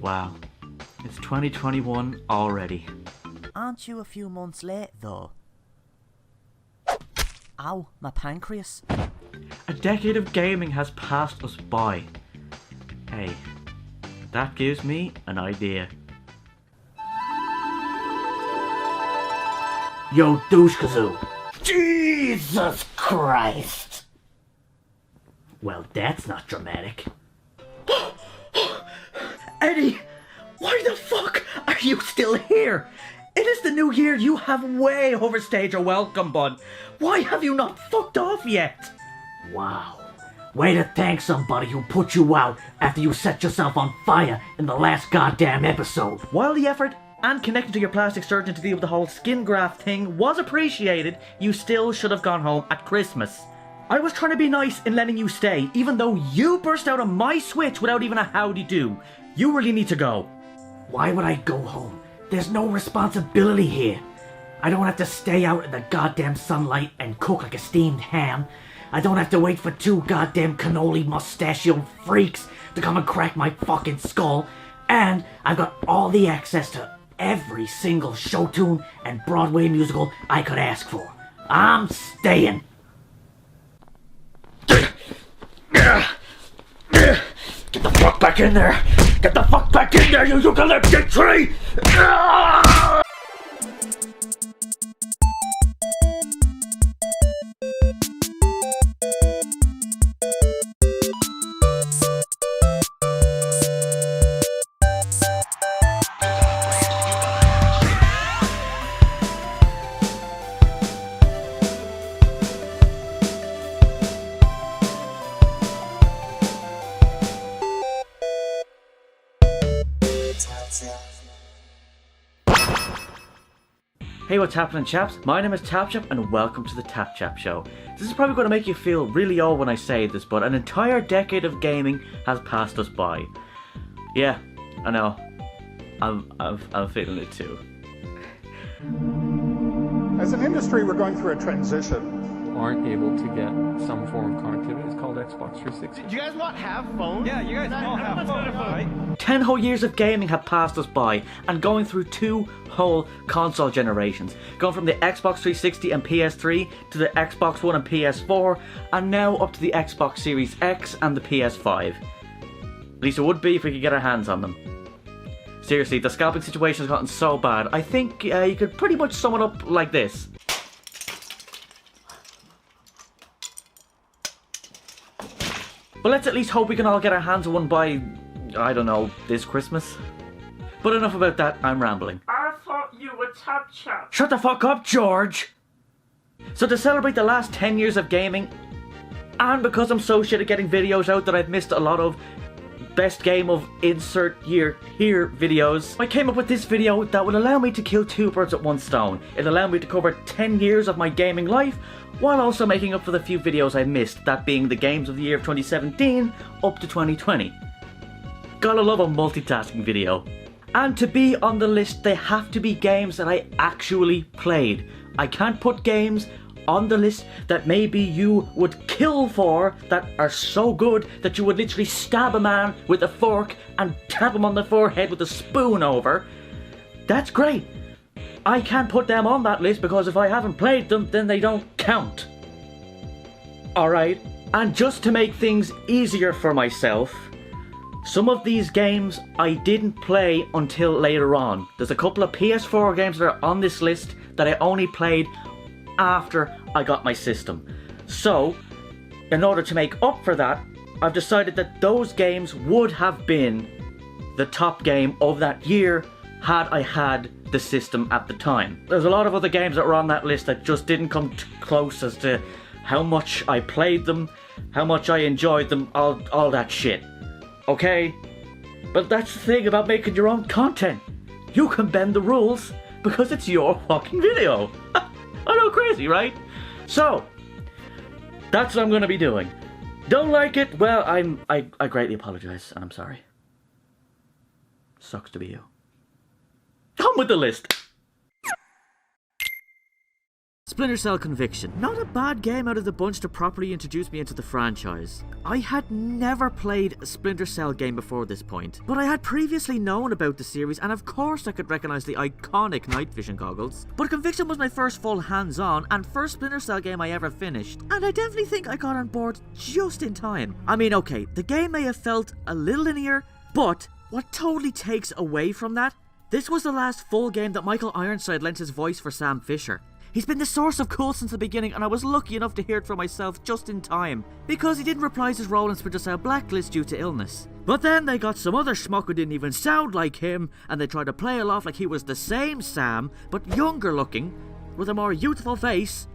Wow, it's 2021 already. Aren't you a few months late, though? Ow, my pancreas. A decade of gaming has passed us by. Hey, that gives me an idea. Yo, douche kazoo. Jesus Christ! Well, that's not dramatic. Eddie, why the fuck are you still here? It is the new year. You have way overstayed your welcome, bud. Why have you not fucked off yet? Wow. Way to thank somebody who put you out after you set yourself on fire in the last goddamn episode. While the effort and connecting to your plastic surgeon to deal with the whole skin graft thing was appreciated, you still should have gone home at Christmas. I was trying to be nice in letting you stay, even though you burst out on my switch without even a howdy do. You really need to go. Why would I go home? There's no responsibility here. I don't have to stay out in the goddamn sunlight and cook like a steamed ham. I don't have to wait for two goddamn cannoli mustachioed freaks to come and crack my fucking skull. And I've got all the access to every single show tune and Broadway musical I could ask for. I'm staying. Get the fuck back in there! Get the fuck back in there, you eucalyptic tree! Hey, what's happening, chaps? My name is TapChap and welcome to the TapChap Show. This is probably going to make you feel really old when I say this, but an entire decade of gaming has passed us by. Yeah, I know. I'm feeling it too. As an industry, we're going through a transition. Aren't able to get some form of connectivity. It's called Xbox 360. Do you guys not have phones? Yeah, you guys all have phones, right? 10 whole years of gaming have passed us by, and going through 2 whole console generations. Going from the Xbox 360 and PS3 to the Xbox One and PS4, and now up to the Xbox Series X and the PS5. At least it would be if we could get our hands on them. Seriously, the scalping situation has gotten so bad, I think you could pretty much sum it up like this. But let's at least hope we can all get our hands on one by, I don't know, this Christmas. But enough about that, I'm rambling. I thought you were TapChap. Shut the fuck up, George! So to celebrate the last 10 years of gaming, and because I'm so shit at getting videos out that I've missed a lot of best game of insert year here videos, I came up with this video that will allow me to kill 2 birds at 1 stone. It'll allow me to cover 10 years of my gaming life, while also making up for the few videos I missed, that being the games of the year of 2017 up to 2020. Gotta love a multitasking video. And to be on the list, they have to be games that I actually played. I can't put games on the list that maybe you would kill for, that are so good that you would literally stab a man with a fork and tap him on the forehead with a spoon over. That's great. I can't put them on that list because if I haven't played them, then they don't count. Alright, and just to make things easier for myself, some of these games I didn't play until later on. There's a couple of PS4 games that are on this list that I only played after I got my system. So, in order to make up for that, I've decided that those games would have been the top game of that year had I had the system at the time. There's a lot of other games that were on that list that just didn't come close as to how much I played them, how much I enjoyed them, all that shit. Okay? But that's the thing about making your own content. You can bend the rules because it's your fucking video. I know, crazy, right? So, that's what I'm gonna be doing. Don't like it? Well, I greatly apologize and I'm sorry. Sucks to be you. On with the list. Splinter Cell Conviction. Not a bad game out of the bunch to properly introduce me into the franchise. I had never played a Splinter Cell game before this point, but I had previously known about the series, and of course I could recognize the iconic night vision goggles. But Conviction was my first full hands-on and first Splinter Cell game I ever finished, and I definitely think I got on board just in time. I mean, okay, the game may have felt a little linear, but what totally takes away from that, this was the last full game that Michael Ironside lent his voice for Sam Fisher. He's been the source of cool since the beginning, and I was lucky enough to hear it for myself just in time, because he didn't reprise his role in Splinter Cell Blacklist due to illness. But then they got some other schmuck who didn't even sound like him, and they tried to play it off like he was the same Sam, but younger looking, with a more youthful face,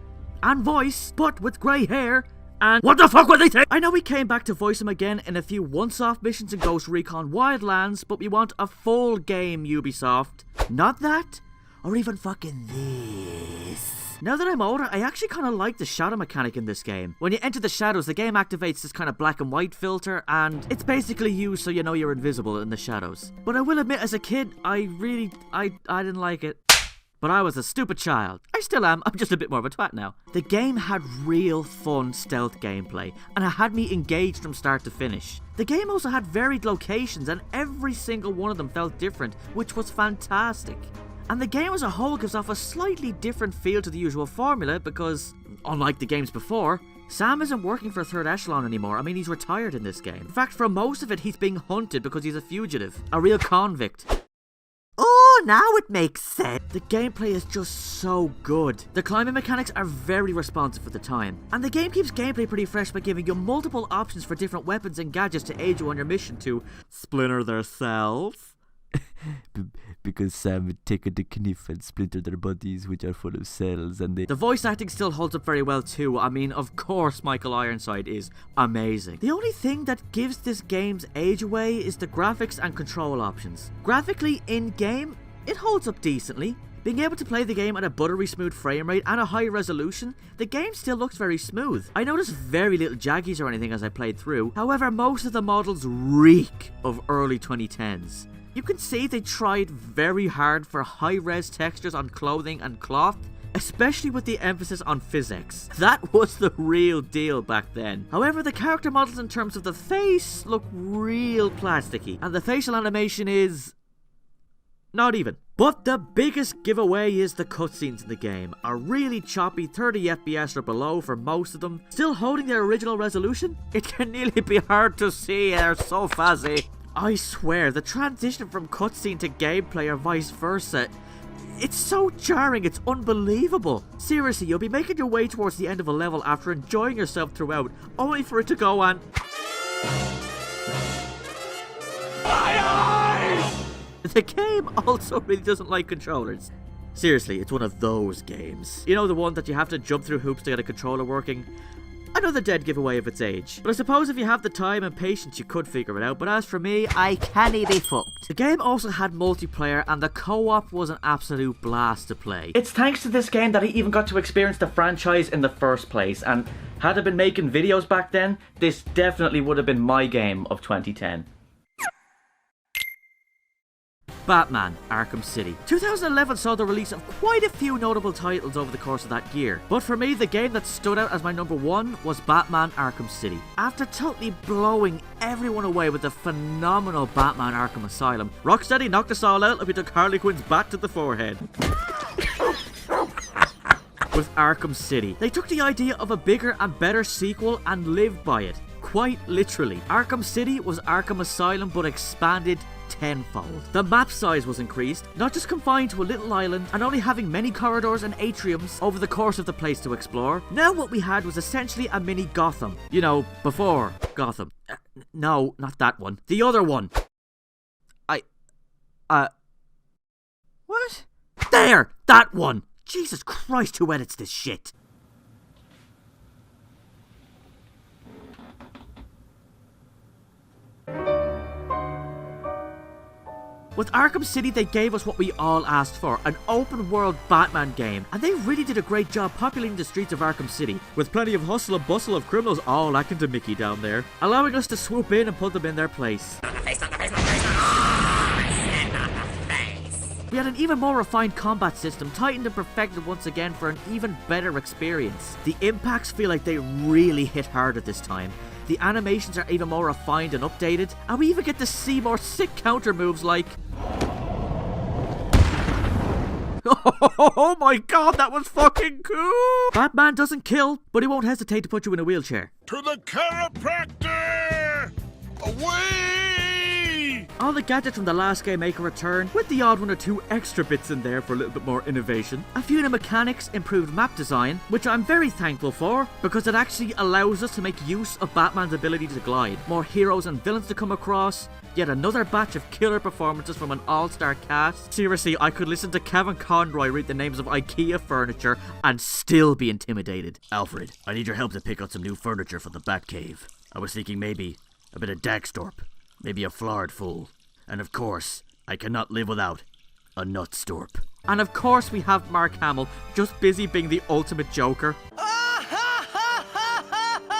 and voice, but with grey hair, and what the fuck would they say? I know we came back to voice him again in a few once-off missions in Ghost Recon Wildlands, but we want a full game, Ubisoft. Not that, or even fucking this. Now that I'm older, I actually kind of like the shadow mechanic in this game. When you enter the shadows, the game activates this kind of black and white filter, and it's basically used so you know you're invisible in the shadows. But I will admit, as a kid, I didn't like it. But I was a stupid child. I still am, I'm just a bit more of a twat now. The game had real fun stealth gameplay, and it had me engaged from start to finish. The game also had varied locations, and every single one of them felt different, which was fantastic. And the game as a whole gives off a slightly different feel to the usual formula because, unlike the games before, Sam isn't working for Third Echelon anymore. I mean, he's retired in this game. In fact, for most of it, he's being hunted because he's a fugitive. A real convict. Oh, now it makes sense. The gameplay is just so good. The climbing mechanics are very responsive for the time. And the game keeps gameplay pretty fresh by giving you multiple options for different weapons and gadgets to aid you on your mission to splinter their cells. Because Sam would take the knife and splinter their bodies, which are full of cells, and the voice acting still holds up very well too. I mean, of course Michael Ironside is amazing. The only thing that gives this game's age away is the graphics and control options. Graphically, in-game, it holds up decently. Being able to play the game at a buttery smooth frame rate and a high resolution, the game still looks very smooth. I noticed very little jaggies or anything as I played through. However, most of the models reek of early 2010s. You can see they tried very hard for high-res textures on clothing and cloth, especially with the emphasis on physics. That was the real deal back then. However, the character models in terms of the face look real plasticky, and the facial animation is not even. But the biggest giveaway is the cutscenes in the game. A really choppy 30 FPS or below for most of them. Still holding their original resolution? It can nearly be hard to see, they're so fuzzy. I swear, the transition from cutscene to gameplay or vice versa, it's so jarring, it's unbelievable. Seriously, you'll be making your way towards the end of a level after enjoying yourself throughout, only for it to go on. The game also really doesn't like controllers. Seriously, it's one of those games. You know, the one that you have to jump through hoops to get a controller working? Another dead giveaway of its age. But I suppose if you have the time and patience you could figure it out, but as for me, I can't be fucked. The game also had multiplayer and the co-op was an absolute blast to play. It's thanks to this game that I even got to experience the franchise in the first place, and had I been making videos back then, this definitely would have been my game of 2010. Batman Arkham City. 2011 saw the release of quite a few notable titles over the course of that year, but for me the game that stood out as my number one was Batman Arkham City. After totally blowing everyone away with the phenomenal Batman Arkham Asylum, Rocksteady knocked us all out like we took Harley Quinn's bat to the forehead. With Arkham City, they took the idea of a bigger and better sequel and lived by it. Quite literally. Arkham City was Arkham Asylum but expanded tenfold. The map size was increased, not just confined to a little island and only having many corridors and atriums over the course of the place to explore. Now what we had was essentially a mini Gotham. You know, before Gotham. No, not that one. The other one. What? There! That one! Jesus Christ, who edits this shit? With Arkham City, they gave us what we all asked for, an open-world Batman game, and they really did a great job populating the streets of Arkham City, with plenty of hustle and bustle of criminals all acting to Mickey down there, allowing us to swoop in and put them in their place. We had an even more refined combat system, tightened and perfected once again for an even better experience. The impacts feel like they really hit harder this time. The animations are even more refined and updated, and we even get to see more sick counter moves like... Oh my god, that was fucking cool! Batman doesn't kill, but he won't hesitate to put you in a wheelchair. To the chiropractor! Away! All the gadgets from the last game make a return, with the odd one or two extra bits in there for a little bit more innovation. A few new mechanics, improved map design, which I'm very thankful for, because it actually allows us to make use of Batman's ability to glide. More heroes and villains to come across, yet another batch of killer performances from an all-star cast. Seriously, I could listen to Kevin Conroy read the names of IKEA furniture and still be intimidated. Alfred, I need your help to pick out some new furniture for the Batcave. I was thinking maybe a bit of Daxtorp, maybe a Flard full. And of course, I cannot live without a Nutstorp. And of course we have Mark Hamill, just busy being the ultimate Joker.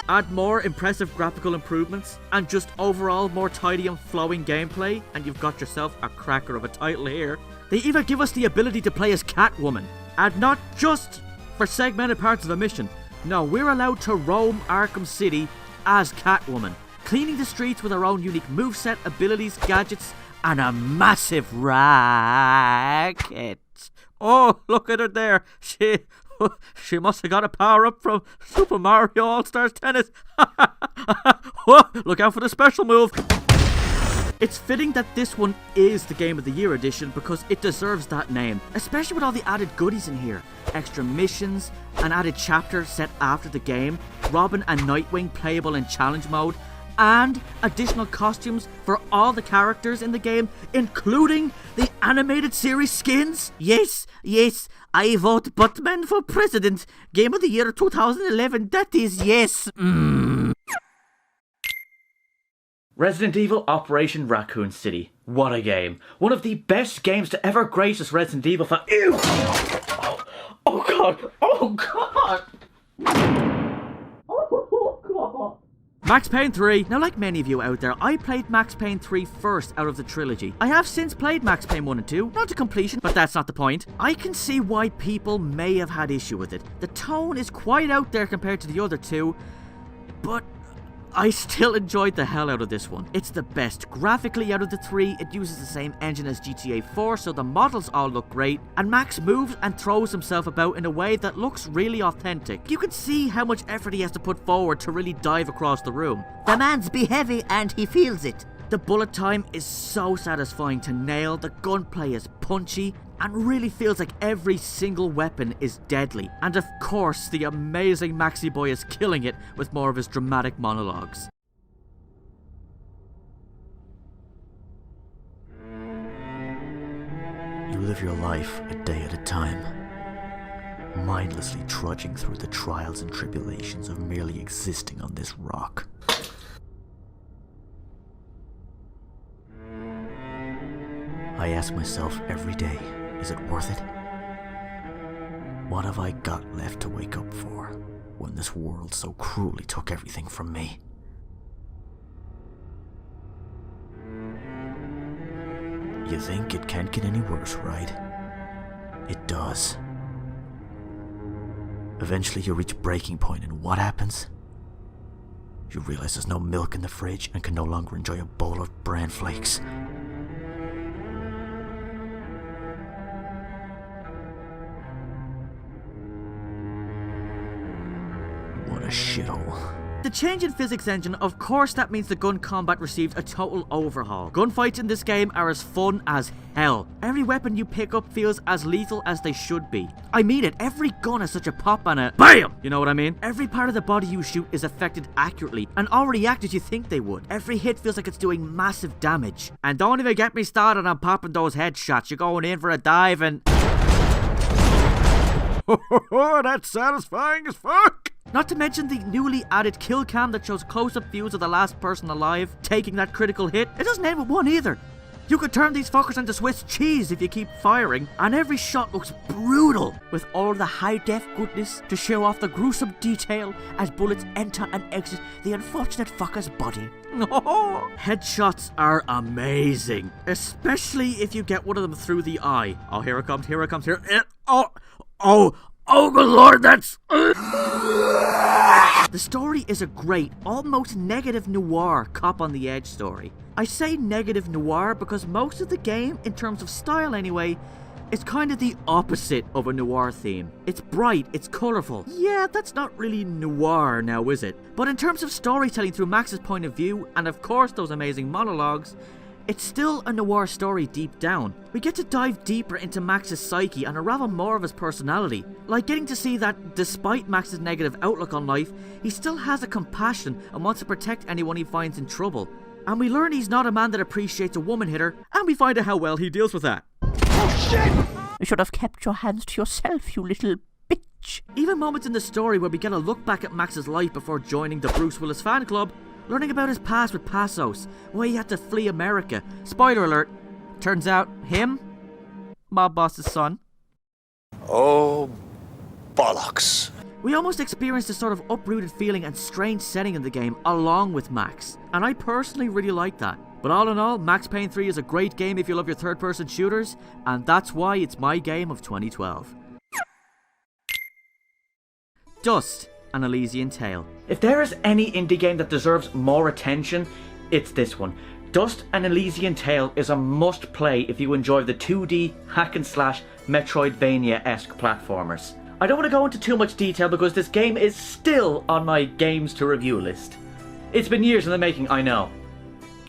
Add more impressive graphical improvements, and just overall more tidy and flowing gameplay, and you've got yourself a cracker of a title here. They even give us the ability to play as Catwoman, and not just for segmented parts of a mission. No, we're allowed to roam Arkham City as Catwoman, cleaning the streets with our own unique moveset, abilities, gadgets, and a massive racket. Oh, look at her there. She must have got a power-up from Super Mario All-Stars Tennis. Look out for the special move. It's fitting that this one is the Game of the Year edition because it deserves that name, especially with all the added goodies in here. Extra missions, an added chapter set after the game, Robin and Nightwing playable in challenge mode, and additional costumes for all the characters in the game, including the animated series skins. Yes, I vote Batman for president. Game of the Year 2011, that is yes. Resident Evil Operation Raccoon City. What a game. One of the best games to ever grace us Resident Evil fan. Ew! Oh god! Oh god! Oh god! Max Payne 3. Now, like many of you out there, I played Max Payne 3 first out of the trilogy. I have since played Max Payne 1 and 2, not to completion, but that's not the point. I can see why people may have had issue with it. The tone is quite out there compared to the other two, but I still enjoyed the hell out of this one. It's the best graphically out of the three. It uses the same engine as GTA 4, so the models all look great, and Max moves and throws himself about in a way that looks really authentic. You can see how much effort he has to put forward to really dive across the room. The man's be heavy and he feels it. The bullet time is so satisfying to nail, the gunplay is punchy, and really feels like every single weapon is deadly. And of course, the amazing Maxi Boy is killing it with more of his dramatic monologues. You live your life a day at a time, mindlessly trudging through the trials and tribulations of merely existing on this rock. I ask myself every day, is it worth it? What have I got left to wake up for when this world so cruelly took everything from me? You think it can't get any worse, right? It does. Eventually you reach breaking point, and what happens? You realize there's no milk in the fridge and can no longer enjoy a bowl of bran flakes. What a shithole. The change in physics engine, of course that means the gun combat received a total overhaul. Gunfights in this game are as fun as hell. Every weapon you pick up feels as lethal as they should be. I mean it, every gun has such a pop and a BAM! You know what I mean? Every part of the body you shoot is affected accurately and all react as you think they would. Every hit feels like it's doing massive damage. And don't even get me started on popping those headshots. You're going in for a dive and... that's satisfying as fuck! Not to mention the newly added kill cam that shows close-up views of the last person alive taking that critical hit. It doesn't end with one either. You could turn these fuckers into Swiss cheese if you keep firing, and every shot looks brutal, with all the high-def goodness to show off the gruesome detail as bullets enter and exit the unfortunate fucker's body. Headshots are amazing, especially if you get one of them through the eye. Oh, here it comes, here it comes, here. Oh, good lord, that's... The story is a great, almost negative noir cop on the edge story. I say negative noir because most of the game, in terms of style anyway, is kind of the opposite of a noir theme. It's bright, it's colourful. Yeah, that's not really noir now, is it? But in terms of storytelling through Max's point of view, and of course those amazing monologues, it's still a noir story deep down. We get to dive deeper into Max's psyche and unravel more of his personality, like getting to see that despite Max's negative outlook on life, he still has a compassion and wants to protect anyone he finds in trouble. And we learn he's not a man that appreciates a woman hitter, and we find out how well he deals with that. Oh shit! You should have kept your hands to yourself, you little bitch. Even moments in the story where we get a look back at Max's life before joining the Bruce Willis fan club, learning about his past with Passos, why he had to flee America. Spoiler alert, turns out him, mob boss's son. Oh, bollocks. We almost experienced a sort of uprooted feeling and strange setting in the game along with Max, and I personally really like that. But all in all, Max Payne 3 is a great game if you love your third-person shooters, and that's why it's my game of 2012. Dust, An Elysian Tale. If there is any indie game that deserves more attention, it's this one. Dust: An Elysian Tale is a must-play if you enjoy the 2D hack-and-slash Metroidvania-esque platformers. I don't want to go into too much detail because this game is still on my games to review list. It's been years in the making, I know.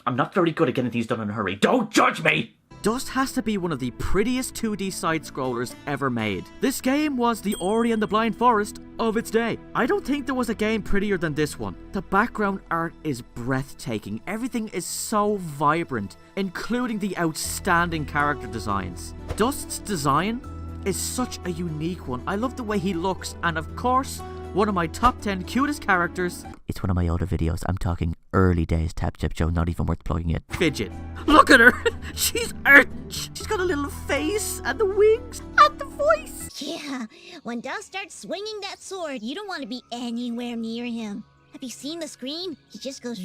I'm not very good at getting things done in a hurry. Don't judge me! Dust has to be one of the prettiest 2D side-scrollers ever made. This game was the Ori and the Blind Forest of its day. I don't think there was a game prettier than this one. The background art is breathtaking. Everything is so vibrant, including the outstanding character designs. Dust's design is such a unique one. I love the way he looks, and of course, one of my top 10 cutest characters. It's one of my older videos. I'm talking early days TapChap Show, not even worth plugging it. Fidget. Look at her! She's arch! She's got a little face, and the wings, and the voice! Yeah, when Dust starts swinging that sword, you don't want to be anywhere near him. Have you seen the screen? He just goes...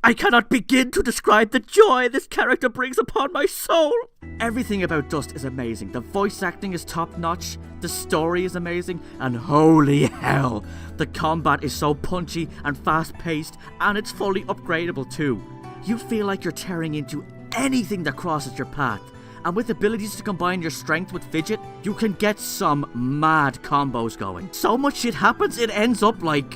I cannot begin to describe the joy this character brings upon my soul! Everything about Dust is amazing. The voice acting is top-notch, the story is amazing, and holy hell, the combat is so punchy and fast-paced, and it's fully upgradable too. You feel like you're tearing into anything that crosses your path. And with abilities to combine your strength with Fidget, you can get some mad combos going. So much shit happens, it ends up like...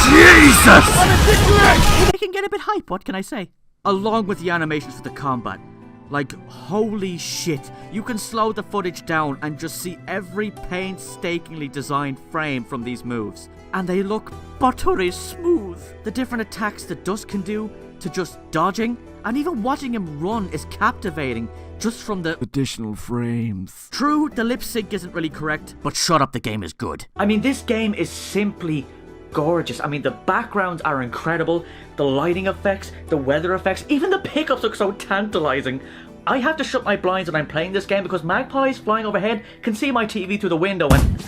Jesus! It can get a bit hype, what can I say? Along with the animations for the combat. Like, holy shit, you can slow the footage down and just see every painstakingly designed frame from these moves. And they look buttery smooth. The different attacks that Dust can do, to just dodging, and even watching him run is captivating just from the additional frames. True, the lip sync isn't really correct, but shut up, the game is good. I mean, this game is simply gorgeous. I mean, the backgrounds are incredible, the lighting effects, the weather effects, even the pickups look so tantalizing. I have to shut my blinds when I'm playing this game because magpies flying overhead can see my TV through the window and...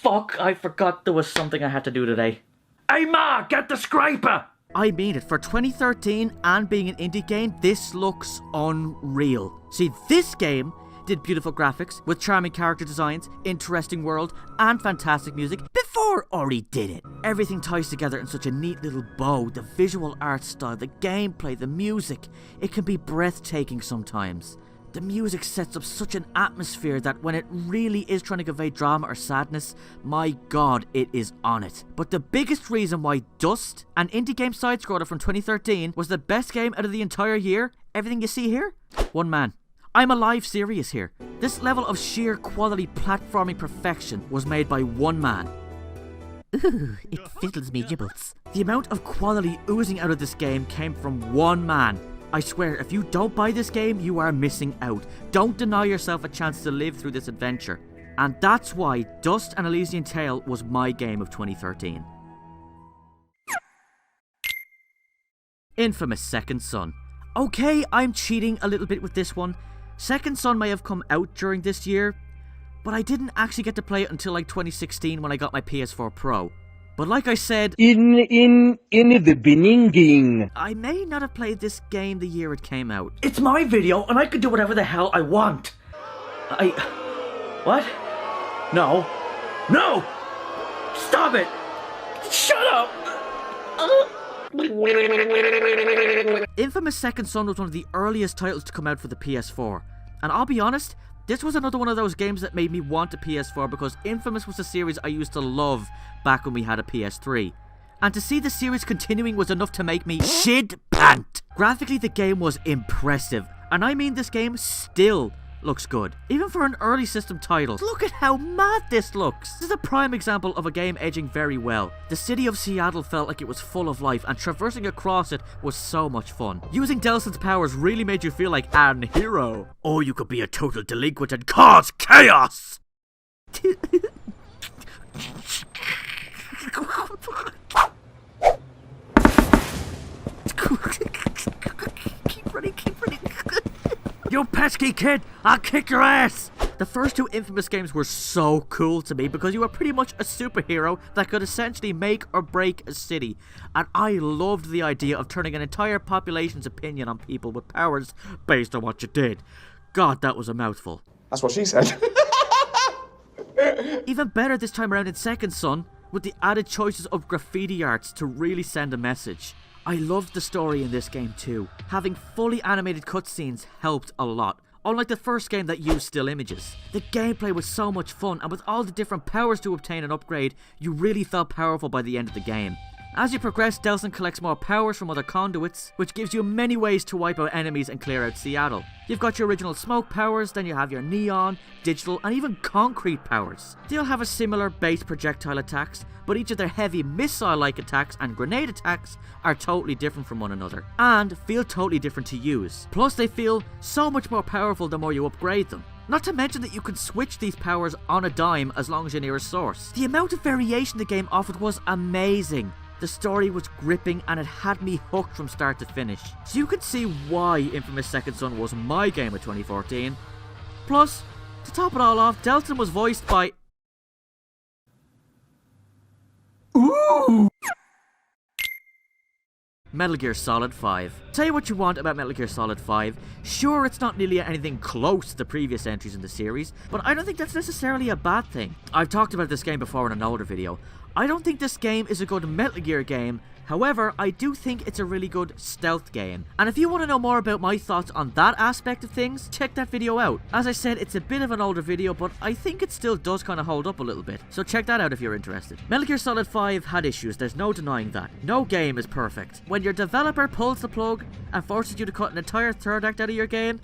Fuck, I forgot there was something I had to do today. Hey Ma, get the scraper! I mean it, for 2013 and being an indie game, this looks unreal. See, this game did beautiful graphics with charming character designs, interesting world, and fantastic music before Ori did it. Everything ties together in such a neat little bow. The visual art style, the gameplay, the music. It can be breathtaking sometimes. The music sets up such an atmosphere that when it really is trying to convey drama or sadness, my god, it is on it. But the biggest reason why Dust, an indie game side-scroller from 2013, was the best game out of the entire year, everything you see here? One man. I'm alive serious here. This level of sheer quality platforming perfection was made by one man. Ooh, it fiddles me gibbles. The amount of quality oozing out of this game came from one man. I swear, if you don't buy this game, you are missing out. Don't deny yourself a chance to live through this adventure. And that's why Dust: An Elysian Tale was my game of 2013. Infamous Second Son. Okay, I'm cheating a little bit with this one. Second Son may have come out during this year, but I didn't actually get to play it until like 2016 when I got my PS4 Pro. But like I said, in the beginning, I may not have played this game the year it came out. It's my video, and I can do whatever the hell I want. What? No. No! Stop it! Shut up! Infamous Second Son was one of the earliest titles to come out for the PS4. And I'll be honest, this was another one of those games that made me want a PS4 because Infamous was a series I used to love back when we had a PS3. And to see the series continuing was enough to make me shit pant. Graphically, the game was impressive. And I mean, this game still looks good, even for an early system title. Look at how mad this looks. This is a prime example of a game aging very well. The city of Seattle felt like it was full of life, and traversing across it was so much fun. Using Delson's powers really made you feel like an hero. Or you could be a total delinquent and cause chaos! Keep running. You pesky kid! I'll kick your ass! The first two Infamous games were so cool to me because you were pretty much a superhero that could essentially make or break a city. And I loved the idea of turning an entire population's opinion on people with powers based on what you did. God, that was a mouthful. That's what she said. Even better this time around in Second Son, with the added choices of graffiti arts to really send a message. I loved the story in this game too. Having fully animated cutscenes helped a lot, unlike the first game that used still images. The gameplay was so much fun, and with all the different powers to obtain and upgrade, you really felt powerful by the end of the game. As you progress, Delson collects more powers from other conduits, which gives you many ways to wipe out enemies and clear out Seattle. You've got your original smoke powers, then you have your neon, digital, and even concrete powers. They all have a similar base projectile attacks, but each of their heavy missile-like attacks and grenade attacks are totally different from one another, and feel totally different to use. Plus, they feel so much more powerful the more you upgrade them. Not to mention that you can switch these powers on a dime as long as you're near a source. The amount of variation the game offered was amazing. The story was gripping and it had me hooked from start to finish. So you can see why Infamous Second Son was my game of 2014. Plus, to top it all off, Delson was voiced by... Metal Gear Solid 5. Tell you what you want about Metal Gear Solid 5. Sure, it's not nearly anything close to the previous entries in the series, but I don't think that's necessarily a bad thing. I've talked about this game before in an older video. I don't think this game is a good Metal Gear game. However, I do think it's a really good stealth game. And if you want to know more about my thoughts on that aspect of things, check that video out. As I said, it's a bit of an older video, but I think it still does kind of hold up a little bit. So check that out if you're interested. Metal Gear Solid 5 had issues, there's no denying that. No game is perfect. When your developer pulls the plug and forces you to cut an entire third act out of your game,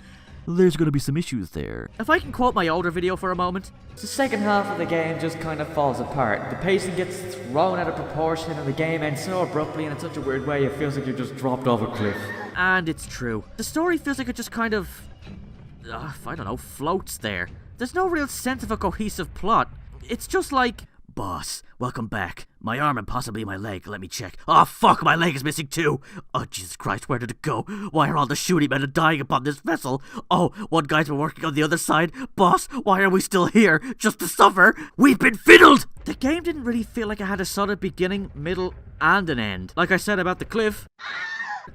there's gonna be some issues there. If I can quote my older video for a moment. The second half of the game just kind of falls apart. The pacing gets thrown out of proportion and the game ends so abruptly and in such a weird way it feels like you just dropped off a cliff. And it's true. The story feels like it just kind of... I don't know, floats there. There's no real sense of a cohesive plot. It's just like... Boss, welcome back. My arm and possibly my leg, let me check. Oh fuck, my leg is missing too! Oh Jesus Christ, where did it go? Why are all the shooting men dying upon this vessel? Oh, one guy's been working on the other side. Boss, why are we still here? Just to suffer? We've been fiddled! The game didn't really feel like it had a solid beginning, middle, and an end. Like I said about the cliff,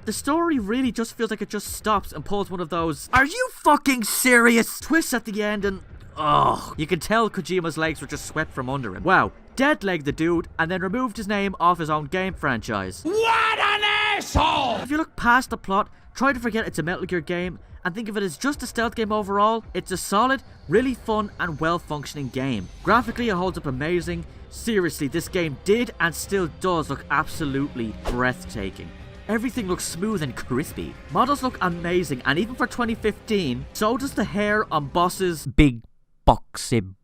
the story really just feels like it just stops and pulls one of those "Are you fucking serious?" twists at the end and... Oh, you can tell Kojima's legs were just swept from under him. Wow, dead-legged the dude and then removed his name off his own game franchise. What an asshole! If you look past the plot, try to forget it's a Metal Gear game, and think of it as just a stealth game overall, it's a solid, really fun and well-functioning game. Graphically, it holds up amazing. Seriously, this game did and still does look absolutely breathtaking. Everything looks smooth and crispy. Models look amazing, and even for 2015, so does the hair on Boss's big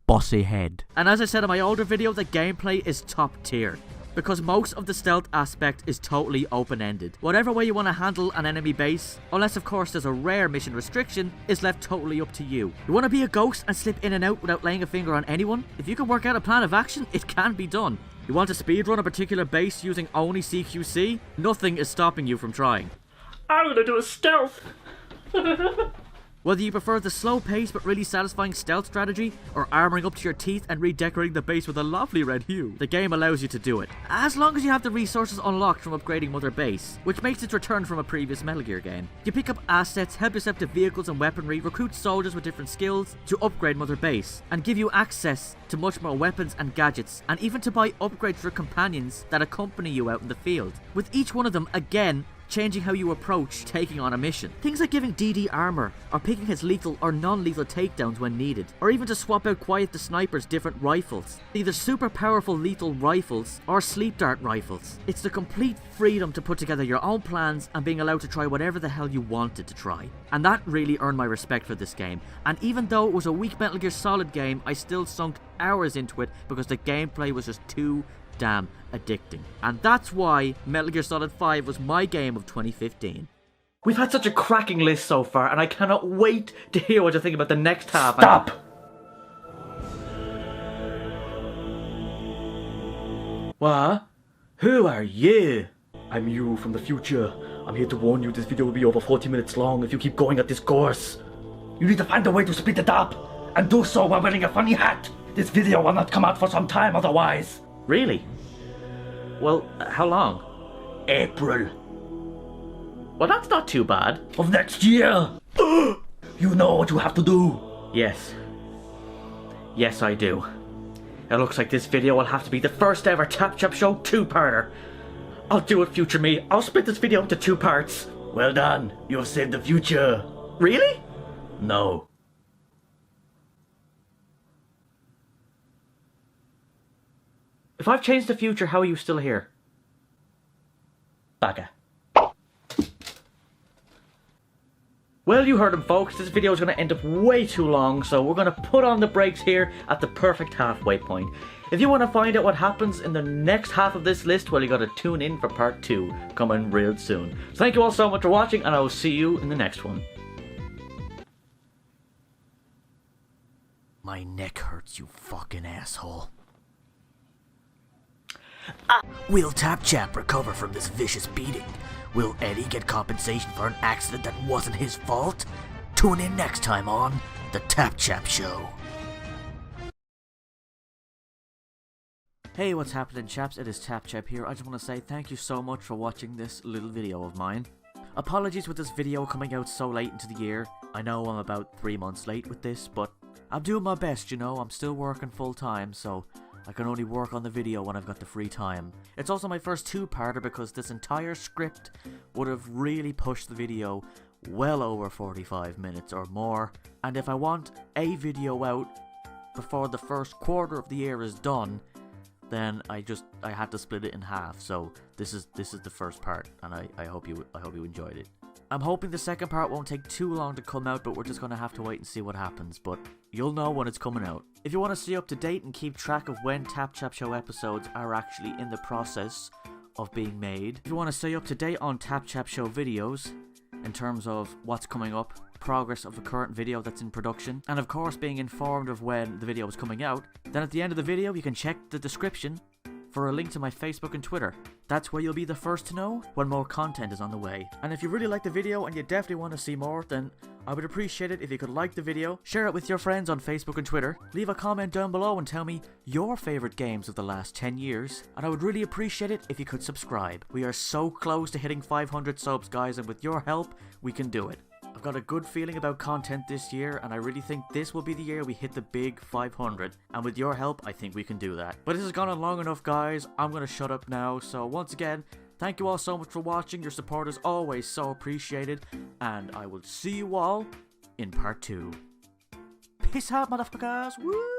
bossy head. And as I said in my older video, the gameplay is top tier, because most of the stealth aspect is totally open-ended. Whatever way you want to handle an enemy base, unless of course there's a rare mission restriction, is left totally up to you. You want to be a ghost and slip in and out without laying a finger on anyone? If you can work out a plan of action, it can be done. You want to speedrun a particular base using only CQC? Nothing is stopping you from trying. I'm gonna do a stealth. Whether you prefer the slow pace but really satisfying stealth strategy, or armoring up to your teeth and redecorating the base with a lovely red hue, the game allows you to do it, as long as you have the resources unlocked from upgrading Mother Base, which makes its return from a previous Metal Gear game. You pick up assets, help yourself to vehicles and weaponry, recruit soldiers with different skills to upgrade Mother Base, and give you access to much more weapons and gadgets, and even to buy upgrades for companions that accompany you out in the field, with each one of them, again, changing how you approach taking on a mission. Things like giving DD armor, or picking his lethal or non-lethal takedowns when needed, or even to swap out Quiet the Sniper's different rifles, either super powerful lethal rifles or sleep dart rifles. It's the complete freedom to put together your own plans and being allowed to try whatever the hell you wanted to try. And that really earned my respect for this game, and even though it was a weak Metal Gear Solid game, I still sunk hours into it because the gameplay was just too damn addicting. And that's why Metal Gear Solid 5 was my game of 2015. We've had such a cracking list so far, and I cannot wait to hear what you think about the next half. Stop! What? Who are you? I'm you from the future. I'm here to warn you this video will be over 40 minutes long if you keep going at this course. You need to find a way to split it up, and do so while wearing a funny hat. This video will not come out for some time otherwise. Really? Well, how long? April Well, that's not too bad. of next year. You know what you have to do. Yes. Yes, I do. It looks like this video will have to be the first ever TapChap Show two-parter. I'll do it, future me. I'll split this video into 2 parts. Well done. You have saved the future. Really? No. If I've changed the future, how are you still here? Bugger. Well, you heard him, folks. This video is going to end up way too long, so we're going to put on the brakes here at the perfect halfway point. If you want to find out what happens in the next half of this list, well, you got to tune in for part 2, coming real soon. So thank you all so much for watching, and I will see you in the next one. My neck hurts, you fucking asshole. Will TapChap recover from this vicious beating? Will Eddie get compensation for an accident that wasn't his fault? Tune in next time on The TapChap Show. Hey, what's happening, chaps? It is TapChap here. I just want to say thank you so much for watching this little video of mine. Apologies with this video coming out so late into the year. I know I'm about 3 months late with this, but I'm doing my best, you know. I'm still working full time, so I can only work on the video when I've got the free time. It's also my first two-parter because this entire script would have really pushed the video well over 45 minutes or more. And if I want a video out before the first quarter of the year is done, then I had to split it in half. So this is the first part, and I hope you enjoyed it. I'm hoping the second part won't take too long to come out, but we're just going to have to wait and see what happens, but you'll know when it's coming out. If you want to stay up to date and keep track of when TapChap Show episodes are actually in the process of being made, if you want to stay up to date on TapChap Show videos, in terms of what's coming up, progress of the current video that's in production, and of course being informed of when the video is coming out, then at the end of the video you can check the description for a link to my Facebook and Twitter. That's where you'll be the first to know when more content is on the way. And if you really like the video and you definitely want to see more, then I would appreciate it if you could like the video, share it with your friends on Facebook and Twitter, leave a comment down below and tell me your favourite games of the last 10 years, and I would really appreciate it if you could subscribe. We are so close to hitting 500 subs, guys, and with your help, we can do it. I've got a good feeling about content this year, and I really think this will be the year we hit the big 500, and with your help, I think we can do that. But this has gone on long enough, guys. I'm going to shut up now, so once again, thank you all so much for watching. Your support is always so appreciated, and I will see you all in part 2. Peace out, motherfuckers! Woo!